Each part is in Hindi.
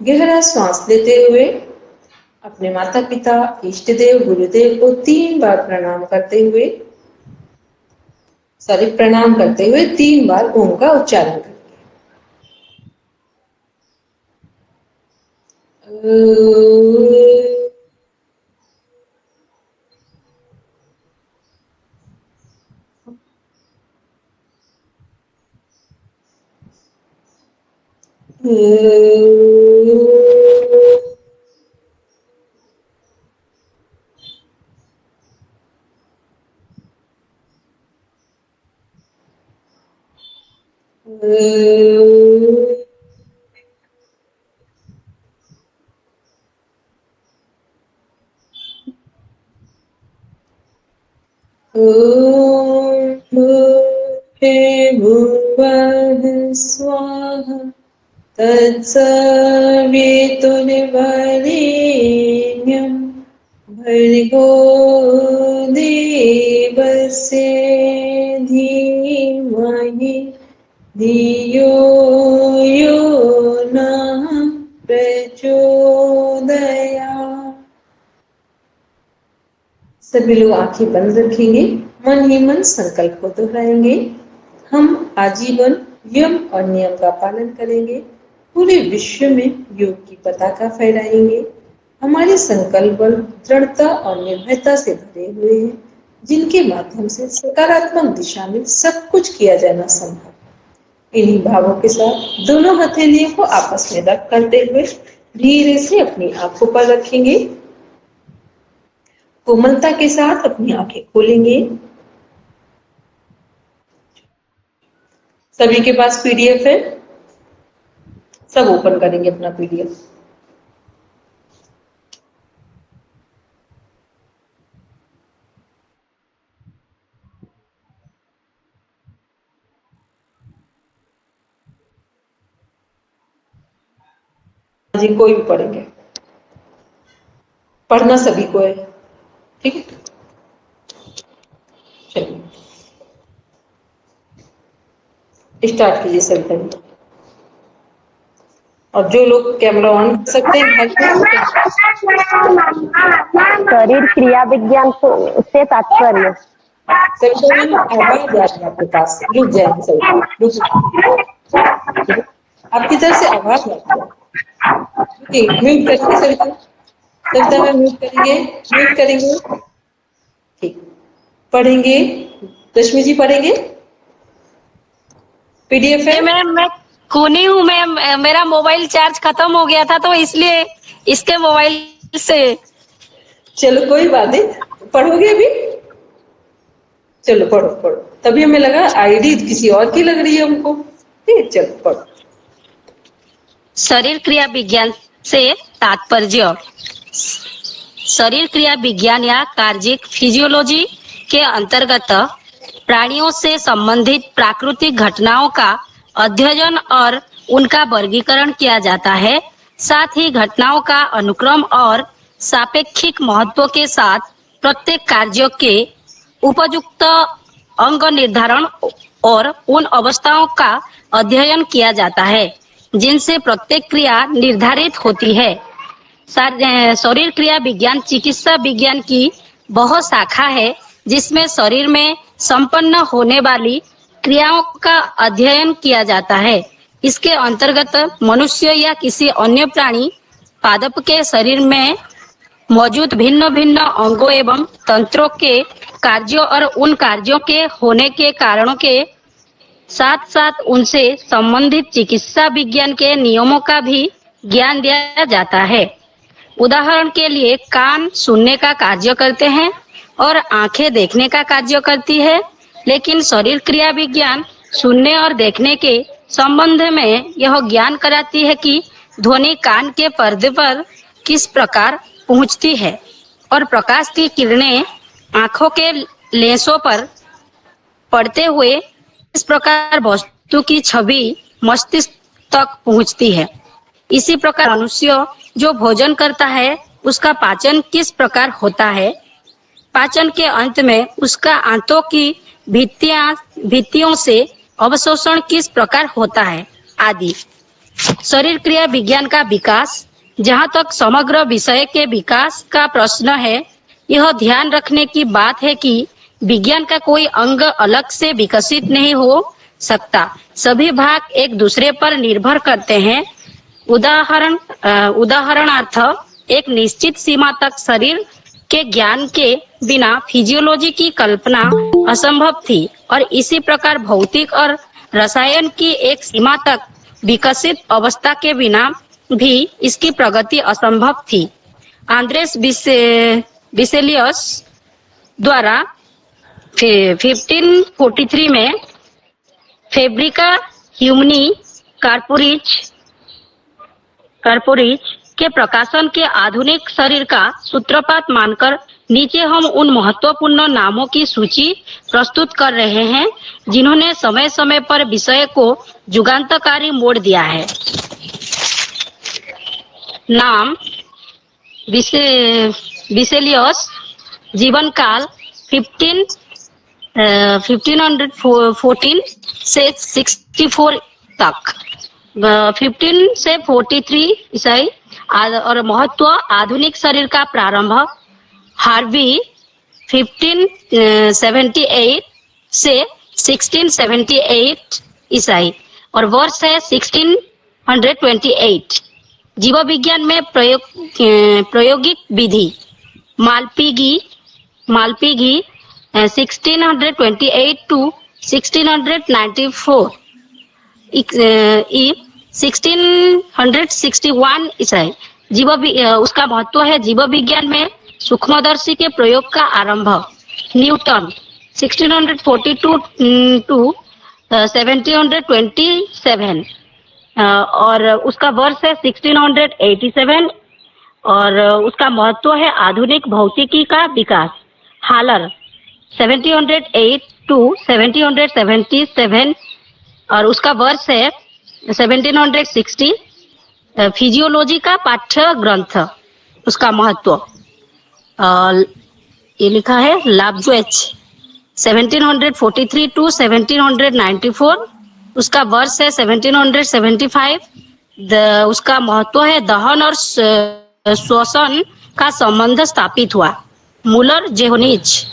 गहरा श्वास लेते हुए अपने माता पिता, इष्ट देव, गुरुदेव को 3 बार प्रणाम करते हुए प्रणाम करते हुए 3 बार ओम का उच्चारण करें। भूर्भुवः स्वाहा तत्सवितुर्वरेण्यं भर्गो देवस्य धीमहि धियो यो नः प्रचोदयात्। सभी लोग आंखें बंद रखेंगे, मन ही मन संकल्प को दोहराएंगे। हम आजीवन यम और नियम का पालन करेंगे, पूरे विश्व में योग की पताका फहराएंगे। हमारे संकल्प बल दृढ़ता और निर्भयता से भरे हुए हैं, जिनके माध्यम से सकारात्मक दिशा में सब कुछ किया जाना संभव। इन्हीं भावों के साथ दोनों हथेलियों को आपस में रख करते हुए धीरे से अपनी आंखों पर रखेंगे। कोमलता के साथ अपनी आंखें खोलेंगे। सभी के पास पीडीएफ है, सब ओपन करेंगे अपना पीडीएफ। जी कोई भी पढ़ेंगे, पढ़ना सभी को है, ठीक है। चलिए स्टार्ट कीजिए सभी पढ़िए। और जो लोग कैमरा ऑन कर सकते हैं, शरीर क्रिया विज्ञान से तात्पर्य। सभी आवाज आ रही है आपके पास, रुक जाए सही, रुक आपकी तरफ से आवाज आती है। म्यूट करेंगे सविता, सविता में म्यूट करेंगे, म्यूट करेंगे, ठीक। पढ़ेंगे, रश्मि जी पढ़ेंगे, पीडीएफ है। मैम मैं खूनी हूँ मैम, मेरा मोबाइल चार्ज खत्म हो गया था तो इसलिए इसके मोबाइल से। चलो कोई बात नहीं, पढ़ोगे अभी, चलो पढ़ो पढ़ो। तभी हमें लगा आईडी किसी और की लग रही है हमको, ठीक, चलो पढ़ो। शरीर क्रिया विज्ञान से तात्पर्य। शरीर क्रिया विज्ञान या कार्डियक फिजियोलॉजी के अंतर्गत प्राणियों से संबंधित प्राकृतिक घटनाओं का अध्ययन और उनका वर्गीकरण किया जाता है। साथ ही घटनाओं का अनुक्रम और सापेक्षिक महत्व के साथ प्रत्येक कार्य के उपयुक्त अंग निर्धारण और उन अवस्थाओं का अध्ययन किया जाता है जिनसे प्रत्येक क्रिया निर्धारित होती है। शरीर क्रिया विज्ञान चिकित्सा विज्ञान की बहुत शाखा है, जिसमें शरीर में संपन्न होने वाली क्रियाओं का अध्ययन किया जाता है। इसके अंतर्गत मनुष्य या किसी अन्य प्राणी पादप के शरीर में मौजूद भिन्न भिन्न अंगों एवं तंत्रों के कार्यों और उन कार्यों के होने के कारणों के साथ साथ उनसे संबंधित चिकित्सा विज्ञान के नियमों का भी ज्ञान दिया जाता है। उदाहरण के लिए कान सुनने का कार्य करते हैं और आंखें देखने का कार्य करती है, लेकिन शरीर क्रिया विज्ञान सुनने और देखने के संबंध में यह ज्ञान कराती है कि ध्वनि कान के पर्दे पर किस प्रकार पहुंचती है और प्रकाश की किरणें आंखों के लेंसों पर पड़ते हुए इस प्रकार वस्तु की छवि मस्तिष्क तक पहुंचती है। इसी प्रकार मनुष्य जो भोजन करता है उसका पाचन किस प्रकार होता है, पाचन के अंत में उसका आंतों की भित्तियों से अवशोषण किस प्रकार होता है आदि। शरीर क्रिया विज्ञान का विकास। जहाँ तक समग्र विषय के विकास का प्रश्न है, यह ध्यान रखने की बात है कि विज्ञान का कोई अंग अलग से विकसित नहीं हो सकता। सभी भाग एक दूसरे पर निर्भर करते हैं। उदाहरणार्थ एक निश्चित सीमा तक शरीर के ज्ञान के बिना फिजियोलॉजी की कल्पना असंभव थी और इसी प्रकार भौतिक और रसायन की एक सीमा तक विकसित अवस्था के बिना भी इसकी प्रगति असंभव थी। आंद्रेस बिसेलियस द्वारा 1543 में फैब्रिका ह्यूमनी कार्पोरिज के प्रकाशन के आधुनिक शरीर का सूत्रपात मानकर नीचे हम उन महत्वपूर्ण नामों की सूची प्रस्तुत कर रहे हैं जिन्होंने समय समय पर विषय को जुगांतकारी मोड़ दिया है। नाम: बिसेलियस, जीवन काल 1514 से 64 तक, 15 से 43 ईसाई, और महत्व आधुनिक शरीर का प्रारंभ हार्वी 1578 से 1678 ईसाई, और वर्ष है 1628। जीव विज्ञान में प्रायोगिक विधि मालपीगी 1628 to 1694, 1661 ईसाई। उसका महत्व है जीव विज्ञान में सूक्ष्मदर्शी के प्रयोग का आरंभ न्यूटन 1642 to 1727, और उसका वर्ष है 1687, और उसका महत्व है आधुनिक भौतिकी का विकास हालर 1708 to 1777, और उसका वर्ष है 1760। फिजियोलॉजी का पाठ्य ग्रंथ, उसका महत्व ये लिखा है लाब्जवेच 1743 to 1794, उसका वर्ष है 1775। उसका महत्व है दहन और श्वसन का संबंध स्थापित हुआ मुलर जेहोनिच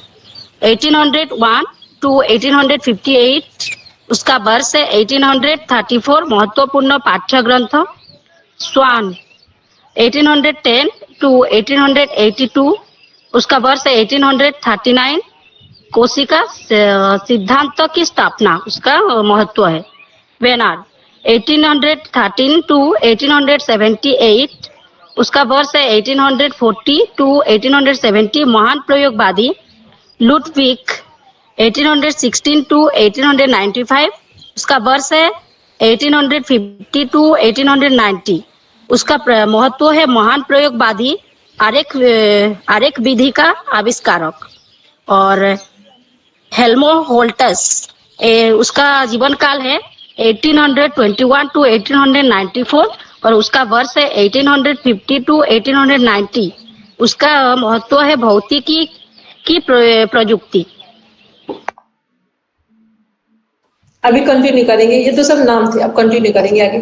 1801 to 1858, उसका वर्ष है 1834। महत्वपूर्ण पाठ्य ग्रंथ स्वान 1810 to 1882, उसका वर्ष है 1839। कोशिका सिद्धांत की स्थापना, उसका महत्व है वेनार्ड 1813 to 1878, उसका वर्ष है 1840 to 1870। महान प्रयोगवादी लुडविग 1816 to 1895, उसका वर्ष है 1850 to 1890। उसका महत्व है महान प्रयोगवादी आरेख विधि का आविष्कारक। और हेल्महोल्ट्ज उसका जीवन काल है 1821 to 1894, और उसका वर्ष है 1850 to 1890। उसका महत्व है भौतिकी की प्रयुक्ति। अभी कंटिन्यू करेंगे, ये तो सब नाम थे, अब कंटिन्यू करेंगे आगे।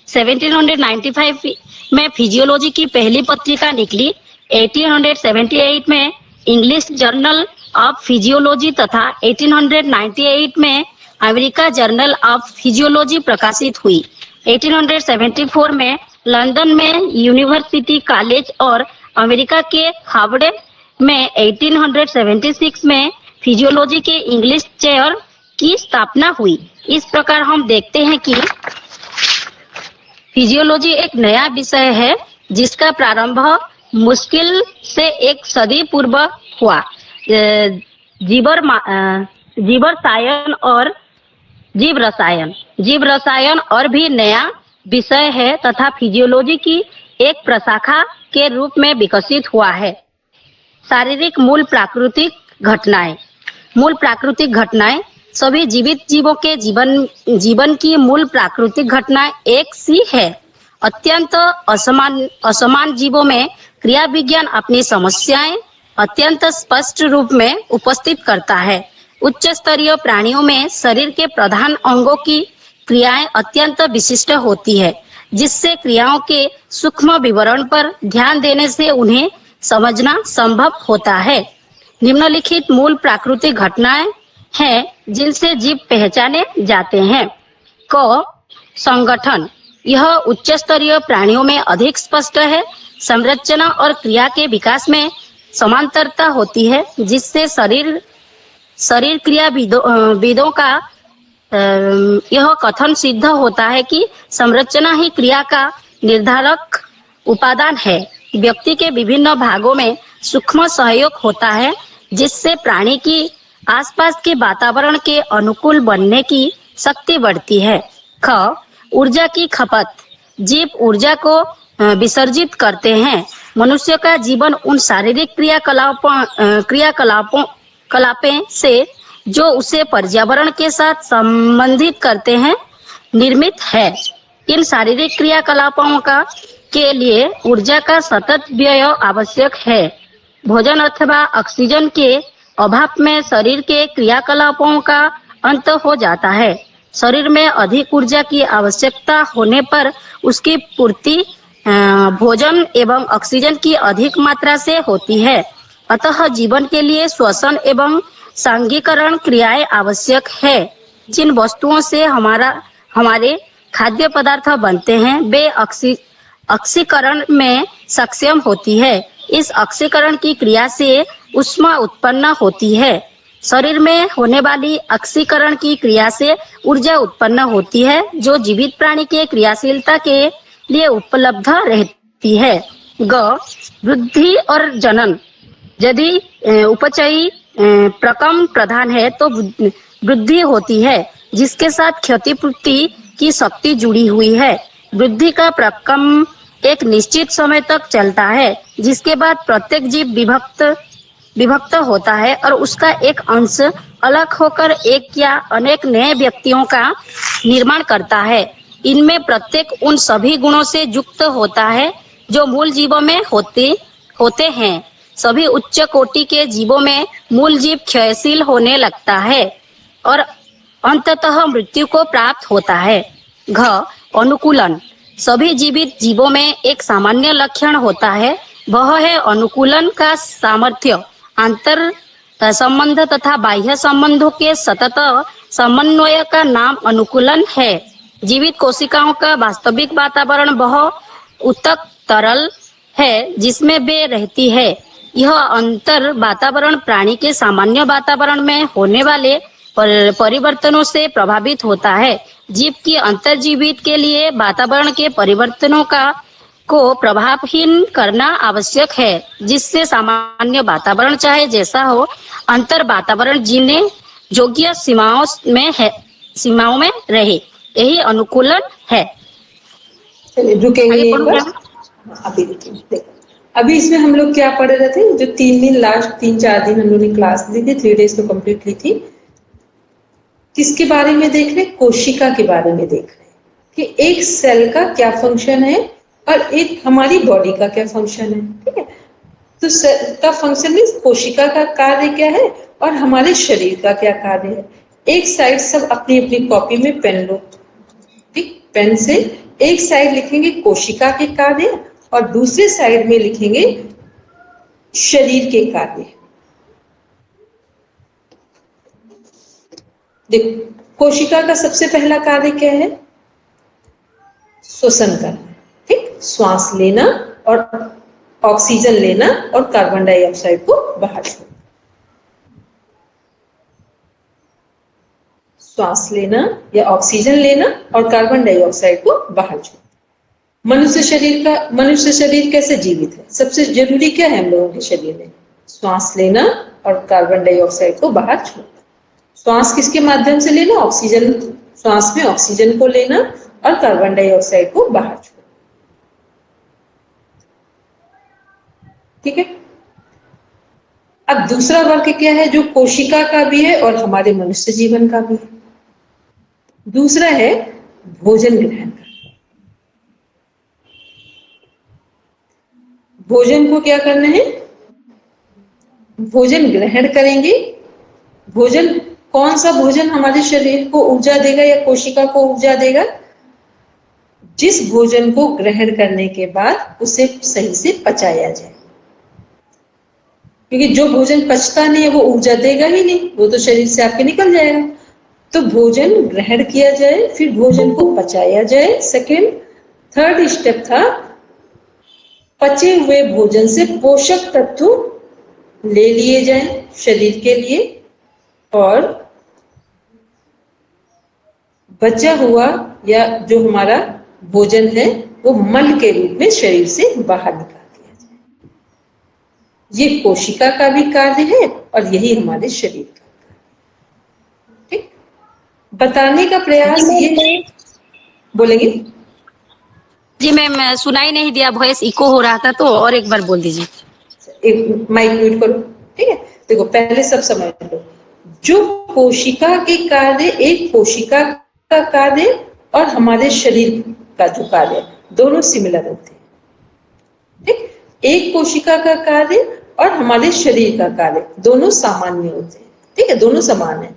1795 में फिजियोलॉजी की पहली पत्रिका निकली। 1878 में इंग्लिश जर्नल ऑफ फिजियोलॉजी तथा 1898 में अमेरिका जर्नल ऑफ फिजियोलॉजी प्रकाशित हुई। 1874 में लंदन में यूनिवर्सिटी कॉलेज और अमेरिका के हार्वर्ड में 1876 में फिजियोलॉजी के इंग्लिश चेयर की स्थापना हुई। इस प्रकार हम देखते हैं कि फिजियोलॉजी एक नया विषय है जिसका प्रारंभ मुश्किल से एक सदी पूर्व हुआ। जीव रसायन और भी नया विषय है तथा फिजियोलॉजी की एक प्रशाखा के रूप में विकसित हुआ है। शारीरिक मूल प्राकृतिक घटनाएं सभी जीवित जीवों के जीवन की मूल प्राकृतिक घटनाएं एक सी है। अत्यंत असमान जीवों में क्रिया विज्ञान अपनी समस्याएं अत्यंत स्पष्ट रूप में उपस्थित करता है। उच्च स्तरीय प्राणियों में शरीर के प्रधान अंगों की क्रियाएं अत्यंत विशिष्ट होती है, जिससे क्रियाओं के सूक्ष्म विवरण पर ध्यान देने से उन्हें समझना संभव होता है। निम्नलिखित मूल प्राकृतिक घटनाएं हैं जिनसे जीव पहचाने जाते हैं। क संगठन, यह उच्च स्तरीय प्राणियों में अधिक स्पष्ट है। संरचना और क्रिया के विकास में समांतरता होती है, जिससे शरीर क्रियाविदों का यह कथन सिद्ध होता है कि संरचना ही क्रिया का निर्धारक उपादान है। व्यक्ति के विभिन्न भागों में सूक्ष्म सहयोग होता है, जिससे प्राणी की आसपास के वातावरण के अनुकूल बनने की शक्ति बढ़ती है। ख ऊर्जा की खपत, जीव ऊर्जा को विसर्जित करते हैं। मनुष्य का जीवन उन शारीरिक क्रियाकलापों से जो उसे पर्यावरण के साथ संबंधित करते हैं निर्मित है। इन शारीरिक क्रियाकलापों के लिए ऊर्जा का सतत व्यय आवश्यक है। भोजन अथवा ऑक्सीजन के अभाव में शरीर के क्रियाकलापों का अंत हो जाता है। शरीर में अधिक ऊर्जा की आवश्यकता होने पर उसकी पूर्ति भोजन एवं ऑक्सीजन की अधिक मात्रा से होती है। अतः जीवन के लिए श्वसन एवं सांघीकरण क्रियाएं आवश्यक है। जिन वस्तुओं से हमारे खाद्य पदार्थ बनते हैं वे ऑक्सीकरण में सक्षम होती है। इस ऑक्सीकरण की क्रिया से ऊष्मा उत्पन्न होती है। शरीर में होने वाली ऑक्सीकरण की क्रिया से ऊर्जा उत्पन्न होती है, जो जीवित प्राणी के क्रियाशीलता के लिए उपलब्ध रहती है। ग वृद्धि और जनन, यदि उपचयी प्रकम प्रधान है तो वृद्धि होती है, जिसके साथ क्षतिपूर्ति की शक्ति जुड़ी हुई है। वृद्धि का प्रकम एक निश्चित समय तक चलता है, जिसके बाद प्रत्येक जीव विभक्त होता है और उसका एक अंश अलग होकर एक या अनेक नए व्यक्तियों का निर्माण करता है। इनमें प्रत्येक उन सभी गुणों से युक्त होता है जो मूल जीवों में होते हैं। सभी उच्च कोटि के जीवों में मूल जीव क्षयशील होने लगता है और अंततः मृत्यु को प्राप्त होता है। घ अनुकूलन, सभी जीवित जीवों में एक सामान्य लक्षण होता है, वह है अनुकूलन का सामर्थ्य। अंतर संबंध तथा बाह्य संबंधों के सतत समन्वय का नाम अनुकूलन है। जीवित कोशिकाओं का वास्तविक वातावरण वह उत्तक तरल है जिसमें वे रहती है। यह अंतर वातावरण प्राणी के सामान्य वातावरण में होने वाले परिवर्तनों से प्रभावित होता है। जीव की अंतर्जीवित के लिए वातावरण के परिवर्तनों को प्रभावहीन करना आवश्यक है, जिससे सामान्य वातावरण चाहे जैसा हो, अंतर वातावरण जीने योग्य सीमाओं में रहे। यही अनुकूलन है। चलिए रुकेंगे अभी देखिए, अभी इसमें हम लोग क्या पढ़ रहे थे, जो 3-4 दिन हम लोग ने क्लास ली थी, 3 days तो कंप्लीट ली थी। किसके बारे में देख रहे? कोशिका के बारे में देख रहे कि एक सेल का क्या फंक्शन है और एक हमारी बॉडी का क्या फंक्शन है। ठीक है, तो सेल का फंक्शन मीन्स कोशिका का कार्य क्या है और हमारे शरीर का क्या कार्य है। एक साइड सब अपनी अपनी कॉपी में पेन लो, ठीक, पेन से एक साइड लिखेंगे कोशिका के कार्य और दूसरे साइड में लिखेंगे शरीर के कार्य। देखो, कोशिका का सबसे पहला कार्य क्या है? श्वसन करना, ठीक, श्वास लेना और ऑक्सीजन लेना और कार्बन डाइऑक्साइड को बाहर छोड़ना। श्वास लेना या ऑक्सीजन लेना और कार्बन डाइऑक्साइड को बाहर छोड़ना। मनुष्य शरीर कैसे जीवित है? सबसे जरूरी क्या है हम लोगों के शरीर में? श्वास लेना और कार्बन डाइऑक्साइड को बाहर छोड़ना। श्वास किसके माध्यम से लेना? ऑक्सीजन, श्वास में ऑक्सीजन को लेना और कार्बन डाइऑक्साइड को बाहर छोड़ना। ठीक है, अब दूसरा वर्ग क्या है जो कोशिका का भी है और हमारे मनुष्य जीवन का भी है? दूसरा है भोजन ग्रहण का। भोजन को क्या करना है? भोजन ग्रहण करेंगे। भोजन कौन सा भोजन हमारे शरीर को ऊर्जा देगा या कोशिका को ऊर्जा देगा? जिस भोजन को ग्रहण करने के बाद उसे सही से पचाया जाए, क्योंकि जो भोजन पचता नहीं है वो ऊर्जा देगा ही नहीं, वो तो शरीर से आपके निकल जाएगा। तो भोजन ग्रहण किया जाए, फिर भोजन को पचाया जाए, सेकंड। थर्ड स्टेप था पचे हुए भोजन से पोषक तत्व ले लिए जाएं शरीर के लिए, और बचा हुआ या जो हमारा भोजन है वो मल के रूप में शरीर से बाहर निकाल दिया जाए। ये कोशिका का भी कार्य है और यही हमारे शरीर का। ठीक, बताने का प्रयास ये बोलेंगे जी मैम, सुनाई नहीं दिया, वॉइस इको हो रहा था, तो और एक बार बोल दीजिए। एक माइक म्यूट करो। ठीक है, देखो पहले सब समझ लो, जो कोशिका के कार्य, एक कोशिका का कार्य और हमारे शरीर का जो कार्य, दोनों सिमिलर होते हैं। ठीक, एक कोशिका का कार्य और हमारे शरीर का कार्य दोनों सामान्य होते हैं। ठीक है, दोनों समान है।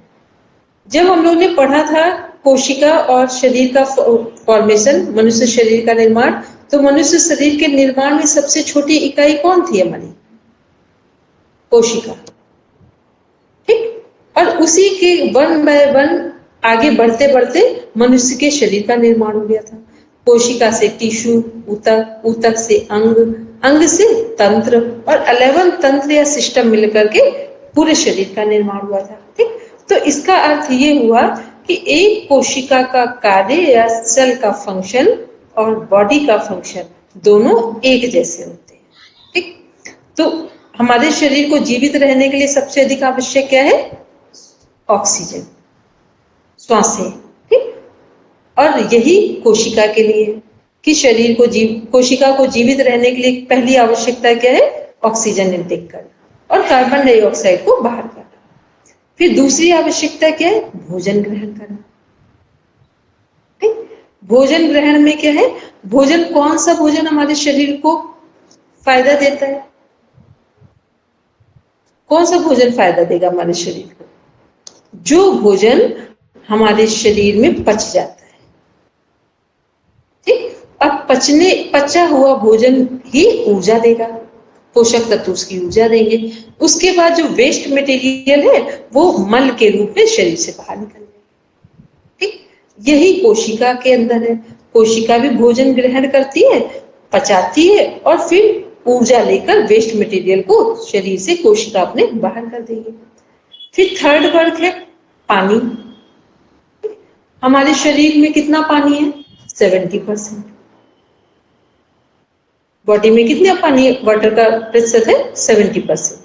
जब हम लोग ने पढ़ा था कोशिका और शरीर का फॉर्मेशन, मनुष्य शरीर का निर्माण, तो मनुष्य शरीर के निर्माण में सबसे छोटी इकाई कौन थी? हमारी कोशिका। ठीक, और उसी के वन बाय वन आगे बढ़ते बढ़ते मनुष्य के शरीर का निर्माण हो गया था। कोशिका से टिश्यू, ऊतक, ऊतक से अंग, अंग से तंत्र, और 11 तंत्र या सिस्टम मिलकर के पूरे शरीर का निर्माण हुआ था। ठीक, तो इसका अर्थ ये हुआ कि एक कोशिका का कार्य या सेल का फंक्शन और बॉडी का फंक्शन दोनों एक जैसे होते हैं। ठीक, तो हमारे शरीर को जीवित रहने के लिए सबसे अधिक आवश्यक क्या है? ऑक्सीजन, श्वासें। ठीक, और यही कोशिका के लिए कि शरीर को कोशिका को जीवित रहने के लिए पहली आवश्यकता क्या है? ऑक्सीजन इनटेक करना और कार्बन डाइऑक्साइड को बाहर करना। फिर दूसरी आवश्यकता क्या है? भोजन ग्रहण करना। ठीक, भोजन ग्रहण में क्या है? भोजन, कौन सा भोजन हमारे शरीर को फायदा देता है? कौन सा भोजन फायदा देगा हमारे शरीर को? जो भोजन हमारे शरीर में पच जाता है। ठीक, अब पचा हुआ भोजन ही ऊर्जा देगा, पोषक तत्व उसकी ऊर्जा देंगे। उसके बाद जो वेस्ट मटेरियल है वो मल के रूप में शरीर से बाहर निकल जाएगा। ठीक, यही कोशिका के अंदर है। कोशिका भी भोजन ग्रहण करती है, पचाती है और फिर ऊर्जा लेकर वेस्ट मटेरियल को शरीर से कोशिका अपने बाहर कर देगी। फिर थर्ड वर्ग है पानी। हमारे शरीर में कितना पानी है? 70%। बॉडी में कितना पानी, वाटर का प्रतिशत है? 70%।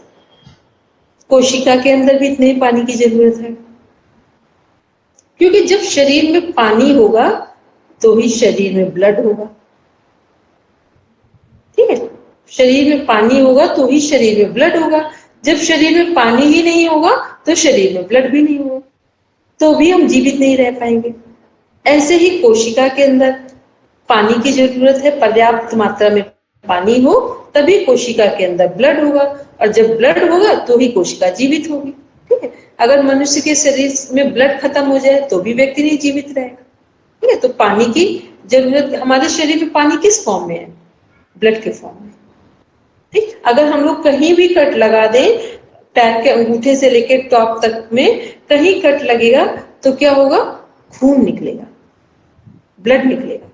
कोशिका के अंदर भी इतने पानी की जरूरत है, क्योंकि जब शरीर में पानी होगा तो ही शरीर में ब्लड होगा। ठीक है, शरीर में पानी होगा तो ही शरीर में ब्लड होगा। जब शरीर में पानी ही नहीं होगा तो शरीर में ब्लड भी नहीं होगा, तो भी हम जीवित नहीं रह पाएंगे। ऐसे ही कोशिका के अंदर पानी की जरूरत है, पर्याप्त मात्रा में पानी हो तभी कोशिका के अंदर ब्लड होगा, और जब ब्लड होगा तो ही कोशिका जीवित होगी। ठीक है, अगर मनुष्य के शरीर में ब्लड खत्म हो जाए तो भी व्यक्ति नहीं जीवित रहेगा। ठीक है, तो पानी की जरूरत, हमारे शरीर में पानी किस फॉर्म में है? ब्लड के फॉर्म में। ठीक, अगर हम लोग कहीं भी कट लगा दें, पैर के अंगूठे से लेकर टॉप तक में कहीं कट लगेगा तो क्या होगा? खून निकलेगा, ब्लड निकलेगा,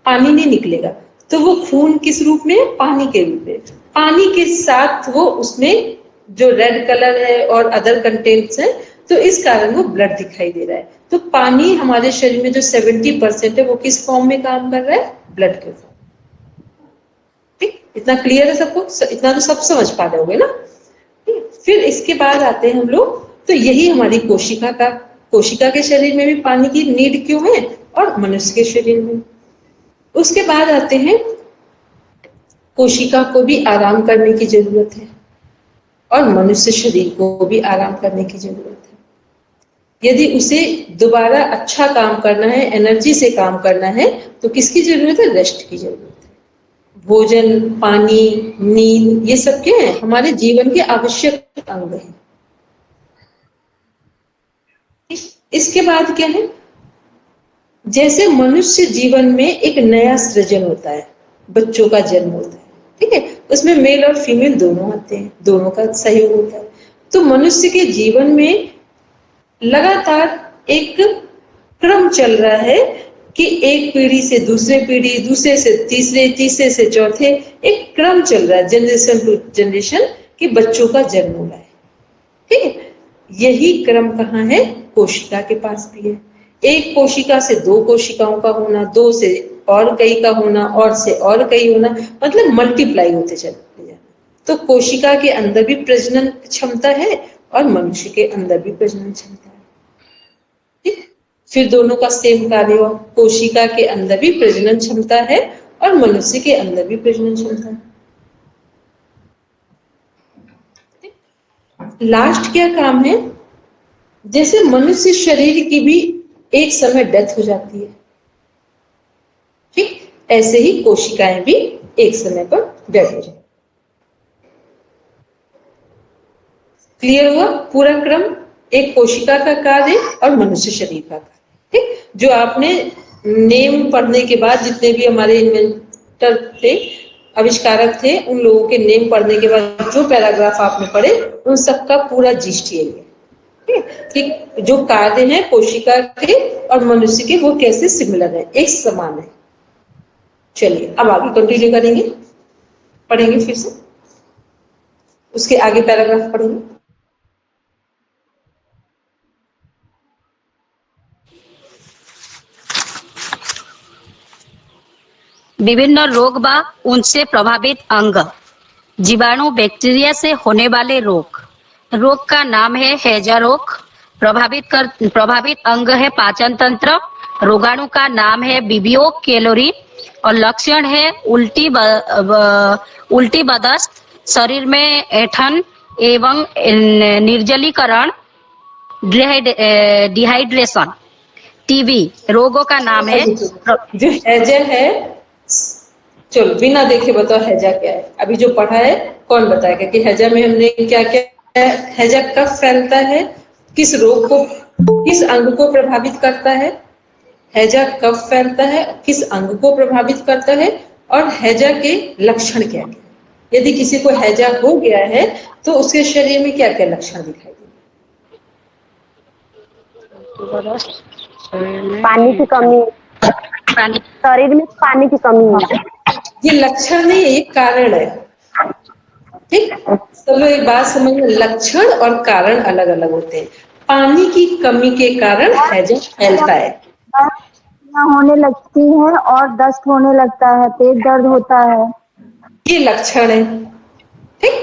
पानी नहीं निकलेगा। तो वो खून किस रूप में है? पानी के रूप में। पानी के साथ वो उसमें जो रेड कलर है और अदर कंटेंट्स है, तो इस कारण वो ब्लड दिखाई दे रहा है। तो पानी हमारे शरीर में जो 70% है वो किस फॉर्म में काम कर रहा है? ब्लड के फॉर्म। ठीक, इतना क्लियर है सबको? इतना तो सब समझ पा रहे होंगे ना? फिर इसके बाद आते हैं हम लोग, तो यही हमारी कोशिका के शरीर में भी पानी की नीड क्यों है और मनुष्य के शरीर में। उसके बाद आते हैं, कोशिका को भी आराम करने की जरूरत है और मनुष्य शरीर को भी आराम करने की जरूरत है। यदि उसे दोबारा अच्छा काम करना है, एनर्जी से काम करना है, तो किसकी जरूरत है? रेस्ट की जरूरत है। भोजन, पानी, नींद, ये सब क्या है? हमारे जीवन के आवश्यक अंग हैं। इसके बाद क्या है, जैसे मनुष्य जीवन में एक नया सृजन होता है, बच्चों का जन्म होता है, ठीक है, उसमें मेल और फीमेल दोनों आते हैं, दोनों का सहयोग होता है। तो मनुष्य के जीवन में लगातार एक क्रम चल रहा है कि एक पीढ़ी से दूसरे पीढ़ी, दूसरे से तीसरे, तीसरे से चौथे, एक क्रम चल रहा है जनरेशन टू जनरेशन कि बच्चों का जन्म हो रहा है, ठीक है। यही क्रम कहाँ है, कोशिका के पास भी है। एक कोशिका से दो कोशिकाओं का होना, दो से और कई का होना, और से और कई होना, मतलब मल्टीप्लाई होते चले जाना। तो कोशिका के अंदर भी प्रजनन क्षमता है और मनुष्य के अंदर भी प्रजनन क्षमता है, ठीक। फिर दोनों का सेम कार्य हो, कोशिका के अंदर भी प्रजनन क्षमता है और मनुष्य के अंदर भी प्रजनन क्षमता है। लास्ट क्या काम है, जैसे मनुष्य शरीर की भी एक समय डेथ हो जाती है, ठीक, ऐसे ही कोशिकाएं भी एक समय पर डेथ हो जाती है। क्लियर हुआ पूरा क्रम, एक कोशिका का कार्य और मनुष्य शरीर का कार्य, ठीक। जो आपने नेम पढ़ने के बाद, जितने भी हमारे इन्वेंटर थे, आविष्कारक थे, उन लोगों के नेम पढ़ने के बाद जो पैराग्राफ आपने पढ़े, उन सबका पूरा जिस्ट यही है, कि जो कार्य हैं कोशिका के और मनुष्य के, वो कैसे सिमिलर है, एक समान है। चलिए अब आगे कंटिन्यू करेंगे, पढ़ेंगे फिर से, उसके आगे पैराग्राफ पढ़ेंगे। विभिन्न रोग व उनसे प्रभावित अंग, जीवाणु बैक्टीरिया से होने वाले रोग। रोग का नाम है हैजा रोग। प्रभावित अंग है पाचन तंत्र। रोगाणु का नाम है विबियो कैलोरी और लक्षण है उल्टी बदस्त, शरीर में ऐंठन एवं निर्जलीकरण, डिहाइड्रेशन। टीबी रोगों का नाम है। जो हैजा है, चलो बिना देखे बताओ हैजा क्या है। अभी जो पढ़ा है कौन बताएगा कि हैजा में हमने क्या क्या, हैजा कब फैलता है, किस रोग को, किस अंग को प्रभावित करता है, हैजा कब फैलता है, किस अंग को प्रभावित करता है, और हैजा के लक्षण क्या क्या। यदि किसी को हैजा हो गया है तो उसके शरीर में क्या क्या लक्षण दिखाई देंगे। पानी की कमी, शरीर में पानी की कमी है। ये लक्षण नहीं, ये कारण है, ठीक। चलो एक बात समझ लो, लक्षण और कारण अलग अलग होते हैं। पानी की कमी के कारण हैजा फैलता है, होने लगती है और दस्त होने लगता है, पेट दर्द होता है, ये लक्षण है, ठीक।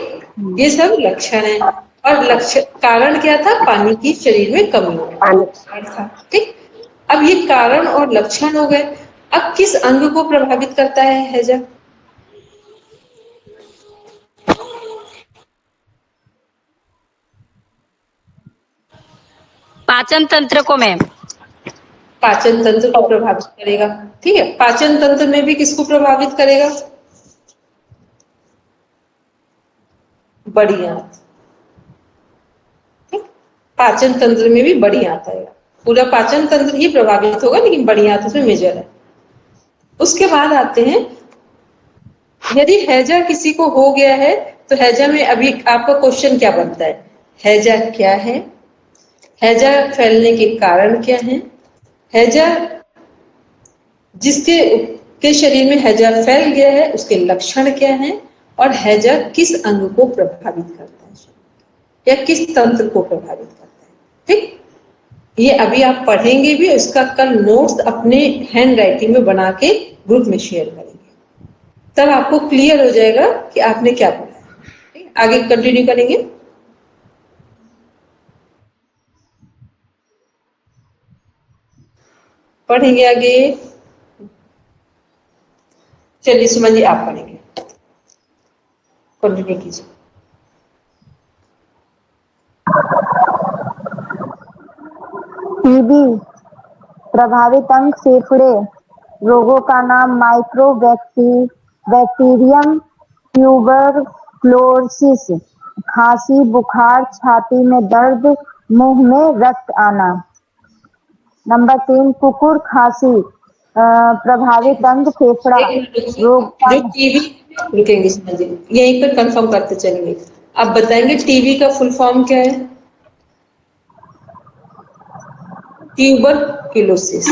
ये सब लक्षण है। और लक्षण, कारण क्या था, पानी की शरीर में कमी था, ठीक। अब ये कारण और लक्षण हो गए। अब किस अंग को प्रभावित करता है हैजा, पाचन तंत्र को मैम, पाचन तंत्र को प्रभावित करेगा, ठीक है। पाचन तंत्र में भी किसको प्रभावित करेगा, बड़ी आंत, ठीक। पाचन तंत्र में भी बड़ी आंत आएगा, पूरा पाचन तंत्र ही प्रभावित होगा, लेकिन बड़ी आंत उसमें मेजर है। उसके बाद आते हैं, यदि हैजा किसी को हो गया है तो हैजा में अभी आपका क्वेश्चन क्या बनता है, हैजा क्या है, हैजा फैलने के कारण क्या है, हैजा जिसके के शरीर में हैजा फैल गया है उसके लक्षण क्या हैं, और हैजा किस अंग को प्रभावित करता है या किस तंत्र को प्रभावित करता है, ठीक। ये अभी आप पढ़ेंगे भी, इसका कल नोट्स अपने हैंड राइटिंग में बना के ग्रुप में शेयर करेंगे, तब आपको क्लियर हो जाएगा कि आपने क्या पढ़ा है। आगे कंटिन्यू करेंगे, पढ़ेंगे आगे। चलिए सुमन जी आप पढ़ेंगे, कंटिन्यू कीजिए। टीबी प्रभावित अंग फेफड़े। रोगों का नाम माइक्रो बैक्टीरियम ट्यूबरक्लोसिस, खांसी, बुखार, छाती में दर्द, मुंह में रक्त आना। नंबर 3 कुकुर खांसी, प्रभावित अंग फेफड़ा रोग का जो टीवी रुकेंगे, समझिए यहीं पर कंफर्म करते चलेंगे। आप बताएंगे टीवी का फुल फॉर्म क्या है? ट्यूबरक्यूलोसिस।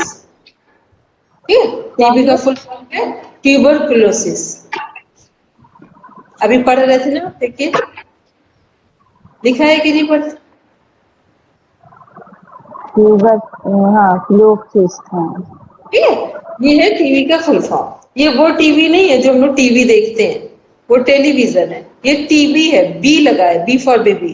ठीक है, टीबी का फुल फॉर्म है ट्यूबरक्यूलोसिस। अभी पढ़ रहे थे ना, देखिए लिखा है कि नहीं पढ़? ट्यूबर, हाँ क्लोसिस, हाँ ठीक है, ये है टीवी का फुल फॉर्म। ये वो टीवी नहीं है जो हम लोग टीवी देखते हैं, वो टेलीविजन है। ये टीबी है, बी लगा है, बी फॉर बेबी।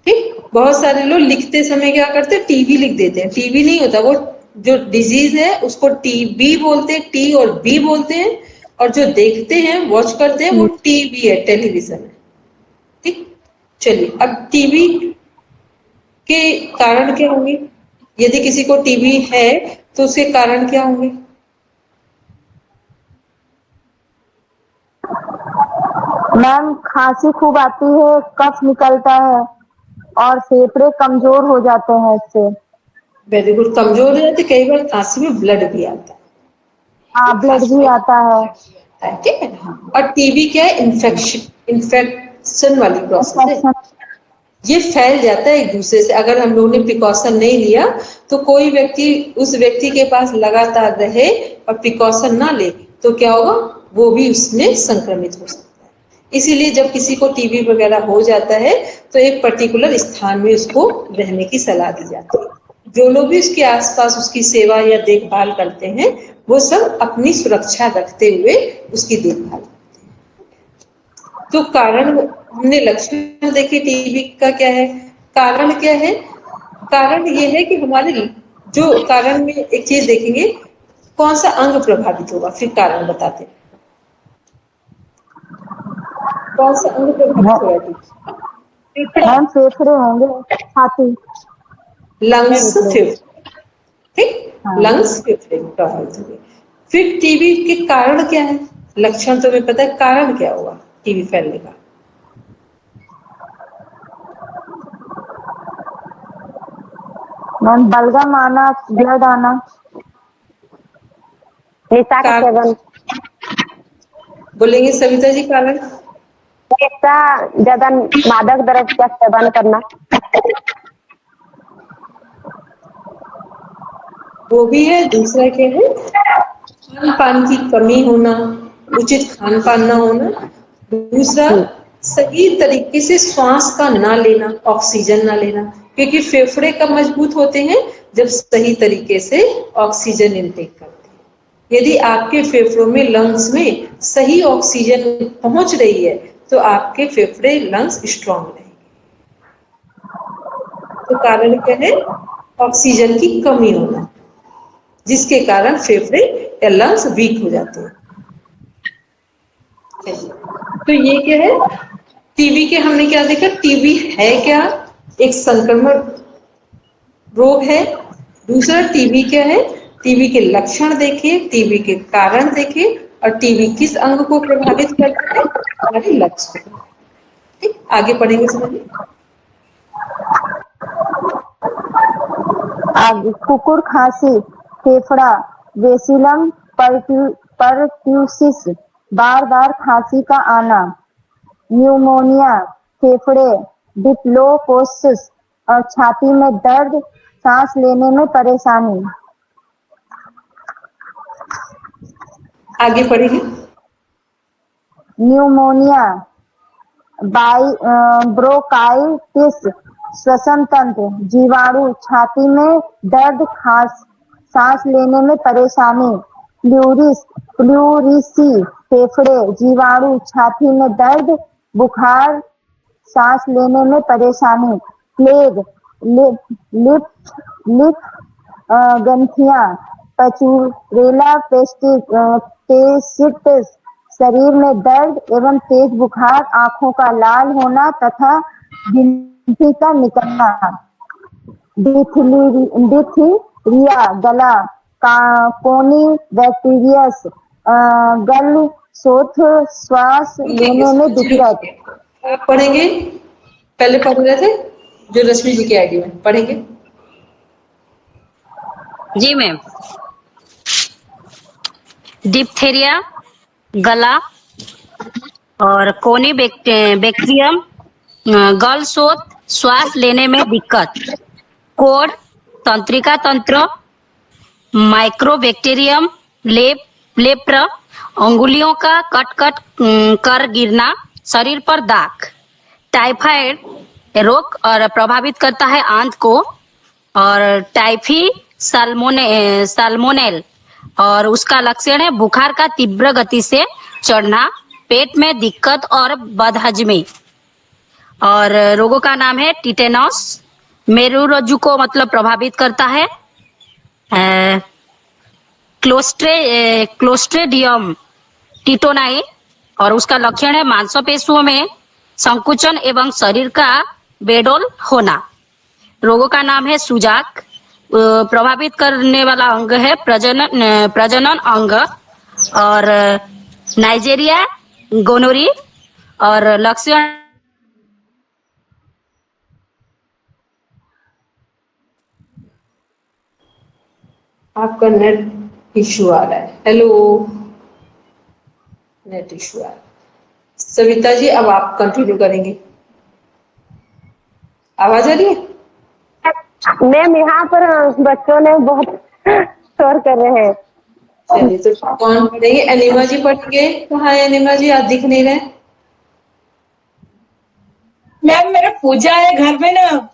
ठीक, बहुत सारे लोग लिखते समय क्या करते हैं, टीवी लिख देते हैं। टीवी नहीं होता, वो जो डिजीज है उसको टीबी बोलते हैं, टी और बी बोलते हैं। और जो देखते हैं, वॉच करते हैं, वो टीवी है, टेलीविजन है। ठीक, चलिए अब टीवी के कारण क्या होंगे? यदि किसी को टीबी है तो उसके कारण क्या होंगे? मैम खांसी खूब आती है, कफ निकलता है और फेफड़े कमजोर हो जाते हैं इससे। वेरी गुड, कमजोर हो जाते, कई बार खांसी में ब्लड भी आता है। हाँ ब्लड भी आता है। ठीक है, और टीबी क्या है? इन्फेक्शन वाली प्रोसेस है। ये फैल जाता है एक दूसरे से। अगर हम लोगों ने प्रिकॉशन नहीं लिया तो कोई व्यक्ति उस व्यक्ति के पास लगातार रहे और प्रिकॉशन ना ले तो क्या होगा, वो भी उसमें संक्रमित हो सकता है। इसीलिए जब किसी को टीबी वगैरह हो जाता है तो एक पर्टिकुलर स्थान में उसको रहने की सलाह दी जाती है। जो लोग भी उसके आसपास उसकी सेवा या देखभाल करते हैं वो सब अपनी सुरक्षा रखते हुए उसकी देखभाल। तो कारण हमने लक्षण देखे टीबी का क्या है, कारण क्या है? कारण ये है कि हमारे जो कारण में एक चीज देखेंगे, कौन सा अंग प्रभावित होगा, फिर कारण बताते हैं। कौन सा अंग प्रभावित होगा? मैम फेफड़े होंगे, छाती, लंग्स, फेफड़े। ठीक, हाँ। लंग्स फेफड़े प्रभावित होंगे। फिर टीबी के कारण क्या है? लक्षण तो हमें पता है, कारण क्या होगा टीबी फैलने का? मैम बलगम आना, ब्लड आना, निशा का सेवन, बोलेंगे सविता जी कारण? निशा ज्यादा मादक द्रव्य का सेवन करना, वो भी है। दूसरा क्या है? खान पान की कमी होना, उचित खान पान ना होना। दूसरा, सही तरीके से श्वास का ना लेना, ऑक्सीजन ना लेना, क्योंकि फेफड़े कब मजबूत होते हैं? जब सही तरीके से ऑक्सीजन इनटेक करते हैं। यदि आपके फेफड़ों में, लंग्स में सही ऑक्सीजन पहुंच रही है तो आपके फेफड़े, लंग्स स्ट्रांग रहेंगे। तो कारण क्या है? ऑक्सीजन की कमी होना, जिसके कारण फेफड़े या लंग्स वीक हो जाते हैं। तो ये क्या है? टीबी के हमने क्या देखा? टीबी है क्या? एक संक्रमण रोग है। दूसरा, टीबी क्या है? टीबी के लक्षण देखिए, टीबी के कारण देखिए, और टीबी किस अंग को प्रभावित करता है? हमारे लक्ष्य को। ठीक, आगे पढ़ेंगे, समझिए। कुकुर खांसी, फेफड़ा, बेसिलम परट्यूसिस, बार बार खांसी का आना, न्यूमोनिया, फेफड़े, डिप्लोकोसिस और छाती में दर्द, सांस लेने में परेशानी। आगे पढ़ेंगे। न्यूमोनिया, ब्रोंकाइटिस, श्वसन तंत्र, जीवाणु, छाती में दर्द, सांस लेने में परेशानी, प्लूरिसी, फेफड़े, जीवाणु, छाती में दर्द, बुखार, सांस लेने में परेशानी, प्लेग, लिप ग्रंथियां, पचुरेला पेस्टिस, शरीर में दर्द एवं तेज बुखार, आंखों का लाल होना तथा गिनती का निकलना, डिथीरिया, गला, कोनी बैक्टीरियस, गल सोथ, श्वास लेने में दिक्कत। आप पढ़ेंगे, पहले पढ़ रहे थे जो रश्मि जी के आईडी में पढ़ेंगे। जी मैम। डिप्थेरिया, गला और कोनी बैक्टीरियम, गल शोथ, श्वास लेने में दिक्कत, कोढ़, तंत्रिका तंत्र, माइक्रोबैक्टीरियम, लेप्र, अंगुलियों का कट कट कर गिरना, शरीर पर दाग, टाइफाइड रोग और प्रभावित करता है आंत को, और टाइफी साल्मोनेल और उसका लक्षण है बुखार का तीव्र गति से चढ़ना, पेट में दिक्कत और बदहजमी। और रोगों का नाम है टिटेनस, मेरुरज्जु को मतलब प्रभावित करता है, क्लोस्ट्रेडियम टिटोनाई और उसका लक्षण है मांसपेशियों में संकुचन एवं शरीर का बेडोल होना। रोगों का नाम है सुजाक, प्रभावित करने वाला अंग है प्रजनन अंग, और नाइजीरिया गोनोरी और लक्षण आपका नेट इशू आ रहा है। हेलो, नेट इशू आ रहा है। सविता जी अब आप कंटिन्यू करेंगे, आवाज आ रही है? मैम यहाँ पर बच्चों ने बहुत शोर कर रहे हैं। चलिए, तो कौन पढ़ेंगे? अनिमा जी पढ़ेंगे। कहाँ है अनिमा जी? आप दिख नहीं रहे। मैम मेरा पूजा है घर में ना,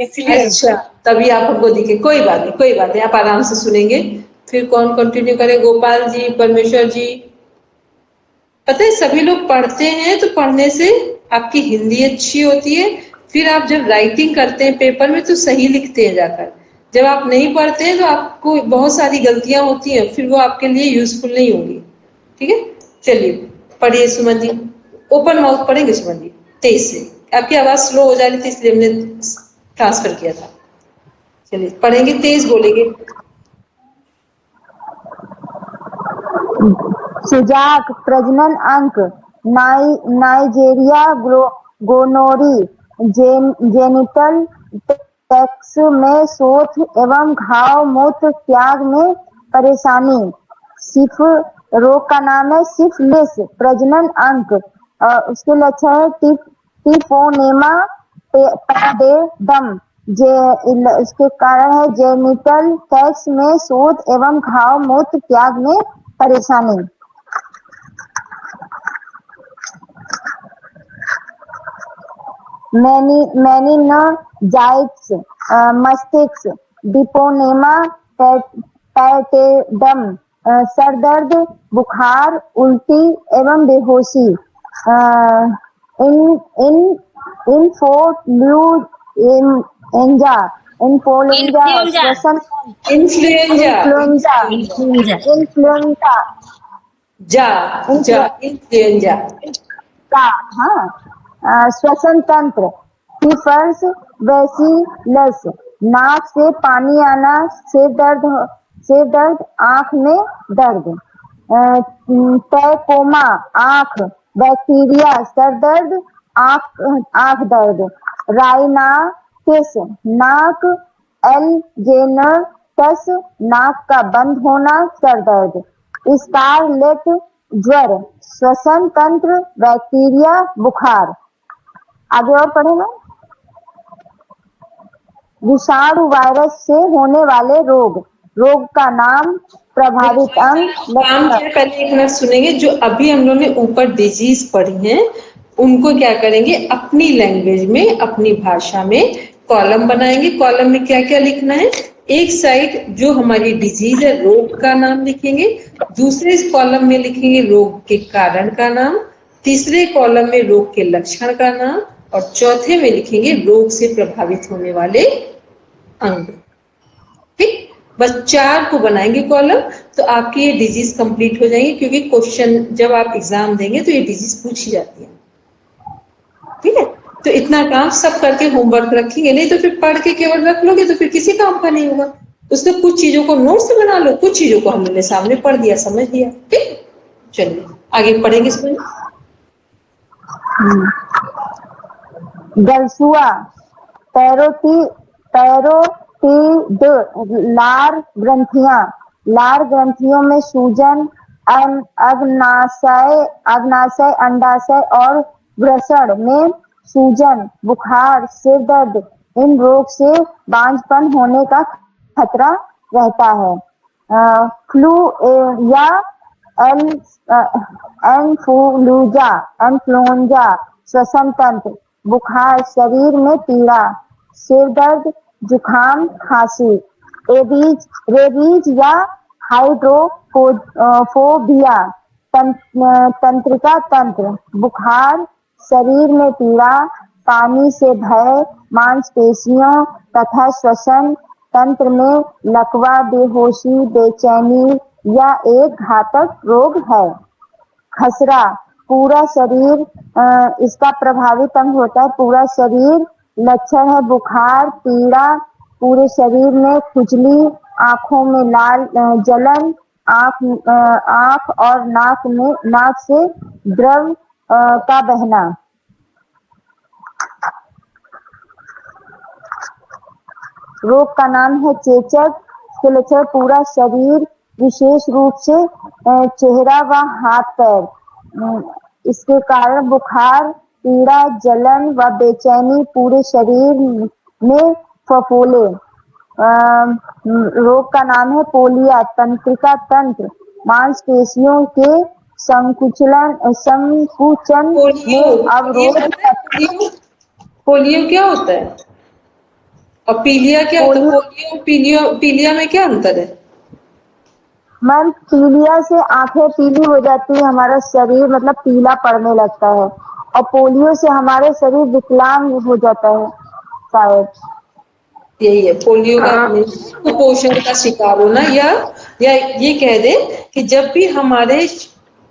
इसलिए। अच्छा, तभी आप हमको दिखे। कोई बात नहीं, कोई बात नहीं, आप आराम से सुनेंगे। फिर कौन कंटिन्यू करे? गोपाल जी, परमेश्वर जी। पता है सभी लोग पढ़ते हैं तो पढ़ने से आपकी हिंदी अच्छी होती है, फिर आप जब राइटिंग करते हैं पेपर में तो सही लिखते हैं जाकर। जब आप नहीं पढ़ते हैं तो आपको बहुत सारी गलतियां होती हैं, फिर वो आपके लिए यूजफुल नहीं होगी। ठीक है, चलिए पढ़िए सुमन जी। ओपन माउथ पढ़ेंगे सुमन जी, तेज से। आपकी आवाज स्लो हो जा रही थी इसलिए हमने ट्रांसफर किया था। चलिए पढ़ेंगे, तेज बोलेंगे। सुजाक, प्रजनन अंक, नाइजीरिया गोनोरी, जेनिटल टैक्स में शोथ एवं घाव, मूत्र त्याग में परेशानी, सिफ रोग का नाम है सिफिलिस, प्रजनन अंक, उसके लक्षण है टिफोनेमा पैडेडम, इसके कारण है जेनिटल टैक्स में शोथ एवं घाव, मूत्र त्याग में परेशानी। मेनिनजाइटिस, मस्तिष्क, डिपोनेमा पैटेडम, सर दर्द, बुखार, उल्टी एवं बेहोशी, इन्फ्लुएंजा, श्वसन तंत्र, फीफर्स, बैसिलस, नाक से पानी आना, सिर दर्द, आंख में दर्द, ट्रैकोमा, आंख, बैक्टीरिया, सर दर्द, आंख दर्द, राइनाइटिस, नाक, एलर्जेनस, नाक का बंद होना, सर दर्द, स्कारलेट ज्वर, श्वसन तंत्र, बैक्टीरिया, बुखार। आगे और पढ़ेंगे। विषाणु वायरस से होने वाले रोग का नाम, प्रभावित अंग, पहले एक मिनट सुनेंगे। जो अभी हम लोगों ने ऊपर डिजीज पढ़ी हैं उनको क्या करेंगे, अपनी लैंग्वेज में, अपनी भाषा में कॉलम बनाएंगे। कॉलम में क्या क्या लिखना है? एक साइड जो हमारी डिजीज है, रोग का नाम लिखेंगे, दूसरे कॉलम में लिखेंगे रोग के कारण का नाम, तीसरे कॉलम में रोग के लक्षण का नाम, और चौथे में लिखेंगे रोग से प्रभावित होने वाले अंग। ठीक, बस 4 को बनाएंगे कॉलम, तो आपकी ये डिजीज कंप्लीट हो जाएंगी, क्योंकि क्वेश्चन जब आप एग्जाम देंगे तो ये डिजीज पूछी जाती है। ठीक है, तो इतना काम सब करके होमवर्क रखेंगे, नहीं तो फिर पढ़ के केवल रख लोगे तो फिर किसी काम का नहीं होगा। उसमें कुछ चीजों को नोट्स बना लो, कुछ चीजों को हमने सामने पढ़ दिया, समझ लिया। ठीक, चलिए आगे पढ़ेंगे इसमें। गलसुआ, लार ग्रंथियां, लार ग्रंथियों में सूजन, अग्नाशय, अंडाशय और वृषण में सूजन, बुखार, सिर दर्द, इन रोग से बांझपन होने का खतरा रहता है। फ्लू या इन्फ्लुएंजा, श्वसन तंत्र, बुखार, शरीर में पीड़ा, सिर दर्द, जुखाम, खांसी। रेबीज या हाइड्रोफोबिया, तंत्रिका तंत्र, बुखार, शरीर में पीड़ा, पानी से भय, मांसपेशियों तथा श्वसन तंत्र में लकवा, बेहोशी, बेचैनी या एक घातक रोग है। खसरा, पूरा शरीर इसका प्रभावित अंग होता है, पूरा शरीर। लक्षण है बुखार, पीड़ा, पूरे शरीर में खुजली, आंखों में लाल जलन, आंख और नाक से द्रव का बहना। रोग का नाम है चेचक। इसके लक्षण पूरा शरीर, विशेष रूप से चेहरा व हाथ पैर। इसके कारण बुखार, पीड़ा, जलन व बेचैनी, पूरे शरीर में फफोले। रोग का नाम है पोलिया, तंत्रिका तंत्र, मांसपेशियों के संकुचन में अवरोध। पोलियो क्या होता है और पीलिया क्या होता है? पीलिया में क्या अंतर है? मैम, पीलिया से आंखें पीली हो जाती है, हमारा शरीर मतलब पीला पड़ने लगता है, और पोलियो से हमारे शरीर विकलांग हो जाता है शायद। यही है पोलियो का, कुपोषण का शिकार होना, या ये कह दे कि जब भी हमारे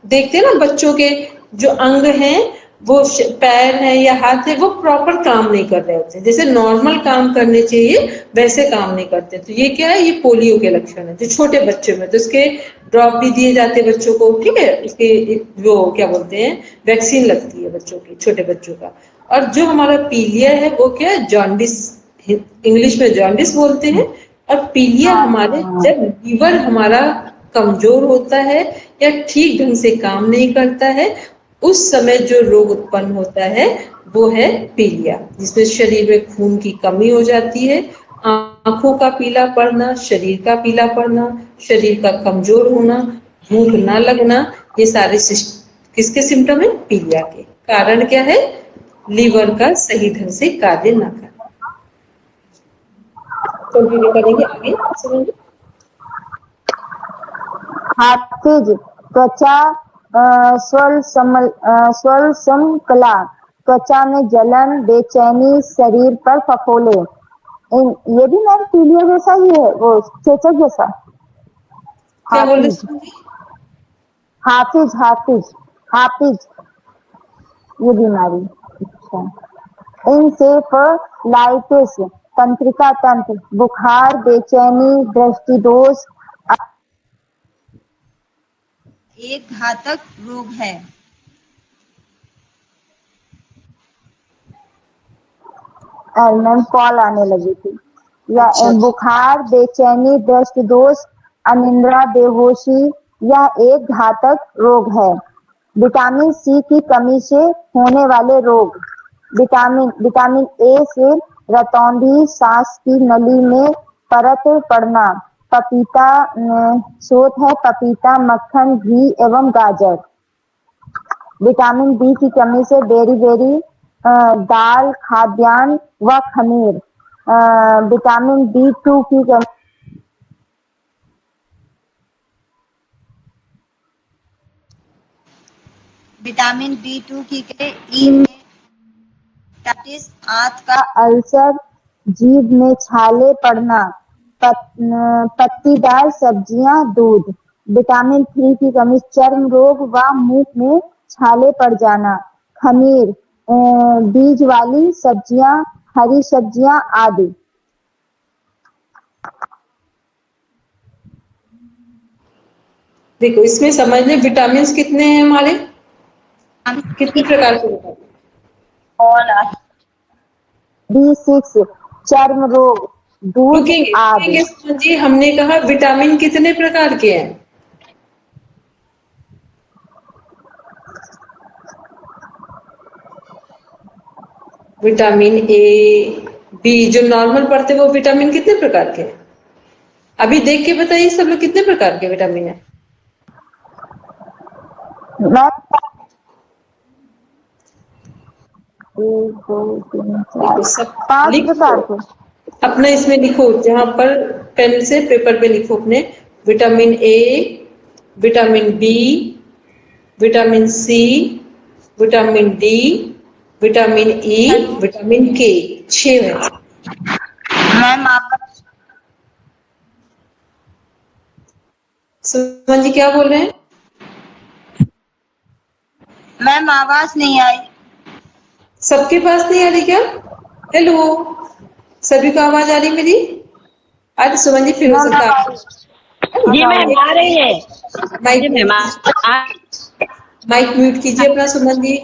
देखते हैं ना बच्चों के जो अंग हैं, वो पैर है या हाथ है, वो प्रॉपर काम नहीं कर रहे होते, जैसे नॉर्मल काम करने चाहिए वैसे काम नहीं करते। तो ये क्या है? ये पोलियो के लक्षण है जो छोटे बच्चों में। तो इसके ड्रॉप भी दिए जाते हैं बच्चों को, ठीक है, इसके जो क्या बोलते हैं वैक्सीन लगती है बच्चों की, छोटे बच्चों का। और जो हमारा पीलिया है वो क्या है? जॉन्डिस, इंग्लिश में जॉन्डिस बोलते हैं। और पीलिया हमारे जब लीवर हमारा कमजोर होता है या ठीक ढंग से काम नहीं करता है, उस समय जो रोग उत्पन्न होता है वो है पीलिया, जिसमें शरीर में खून की कमी हो जाती है, आंखों का पीला पड़ना, शरीर का पीला पड़ना, शरीर का कमजोर होना, भूख ना लगना, ये सारे किसके सिम्टम है? पीलिया के। कारण क्या है? लीवर का सही ढंग से कार्य ना करना। कंटिन्यू करेंगे आगे, सुनेंगे। हाफिज, त्वचा स्वल्समकला, त्वचा में जलन, बेचैनी, शरीर पर फफोले। ये भी मैम पीलिया जैसा ही है, वो चेचक जैसा। क्या बोल हाफिज, रहे? हाफिज हाफिज हाफिज ये बीमारी। अच्छा। इंसेफलाइटिस, तंत्रिका तंत्र, बुखार, बेचैनी, दृष्टिदोष, एक घातक रोग है। मैम कॉल आने लगी थी। या बुखार, बेचैनी, दृष्टिदोष, अनिद्रा, बेहोशी, यह एक घातक रोग है। विटामिन सी की कमी से होने वाले रोग। विटामिन ए से रतौंधी, सांस की नली में परत पड़ना। पपीता स्रोत है, पपीता, मक्खन, घी एवं गाजर। विटामिन बी की कमी से बेरी, दाल, खाद्यान्न व खमीर। विटामिन B2 की कमी विटामिन B2 की ई में हेपेटाइटिस, आंत का अल्सर, जीभ में छाले पड़ना, पत्तीदार सब्जियां, दूध। विटामिन 3 की कमी, चर्म रोग व मुंह में छाले पड़ जाना। खमीर, बीज वाली सब्जियां, हरी सब्जियां आदि। देखो इसमें समझ लें विटामिन कितने हैं हमारे, कितने प्रकार के विटामिन? B6 चर्म रोग, दूध रुकेंगे आदि। रुकेंगे सुमन जी, हमने कहा विटामिन कितने प्रकार के हैं? विटामिन ए, बी, जो नॉर्मल पढ़ते हैं वो विटामिन कितने प्रकार के हैं? अभी देख के बताइए सब लोग, कितने प्रकार के विटामिन है? मैं 1 2 3 4 देखो सब 5 लिखो, प्रकार के। अपना इसमें लिखो, जहां पर पेन से पेपर पे लिखो अपने, vitamin A, vitamin B, vitamin C, vitamin D, vitamin E, vitamin K, 6 है। मैम आपका सुमन जी क्या बोल रहे हैं? मैम आवाज नहीं आई। सबके पास नहीं आ रही क्या? हेलो, सभी को आवाज आ रही मेरी? आज सुमन जी फिर हो सकता है जी मैम आ रही है। माइक जी मैम माइक म्यूट कीजिए अपना सुमन जी।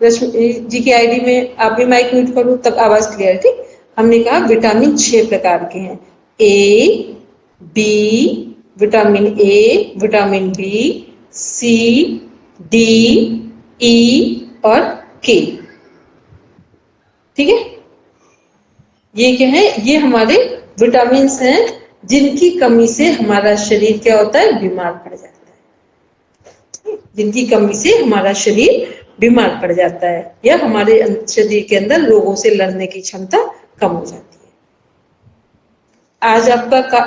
रश्मि जी की आईडी में आप भी माइक म्यूट करो, तब आवाज क्लियर। ठीक, हमने कहा विटामिन 6 प्रकार के हैं। A, B, vitamin A, vitamin B, C, D, E और के। ठीक है, ये क्या है? ये हमारे विटामिन हैं जिनकी कमी से हमारा शरीर क्या होता है? बीमार पड़ जाता है। जिनकी कमी से हमारा शरीर बीमार पड़ जाता है, या हमारे शरीर के अंदर रोगों से लड़ने की क्षमता कम हो जाती है। आज आपका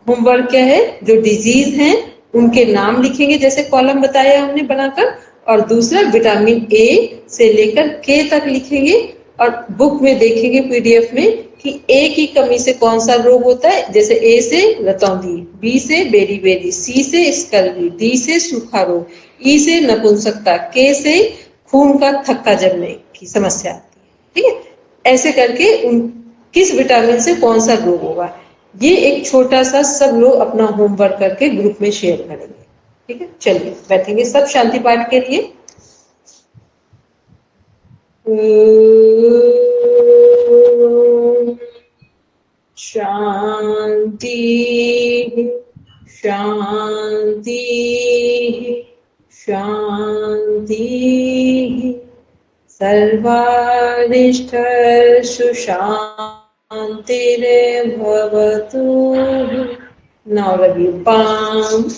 होमवर्क क्या है? जो डिजीज हैं उनके नाम लिखेंगे, जैसे कॉलम बताया हमने बनाकर, और दूसरा विटामिन ए से लेकर के तक लिखेंगे, और बुक में देखेंगे पीडीएफ में कि ए की कमी से कौन सा रोग होता है। जैसे ए से रतौंधी, बी से बेरी, सी से स्कर्वी, डी से सूखा रोग, ई से नपुंसकता, के से खून का थक्का जमने की समस्या आती है। ठीक है, ऐसे करके उन किस विटामिन से कौन सा रोग होगा, ये एक छोटा सा सब लोग अपना होमवर्क करके ग्रुप में शेयर करेंगे। ठीक है, चलिए बैठेंगे सब शांति पाठ के लिए। शांति शांति शांति, सर्वारिष्टस्तु शांतिर्भवतु। Now review palm,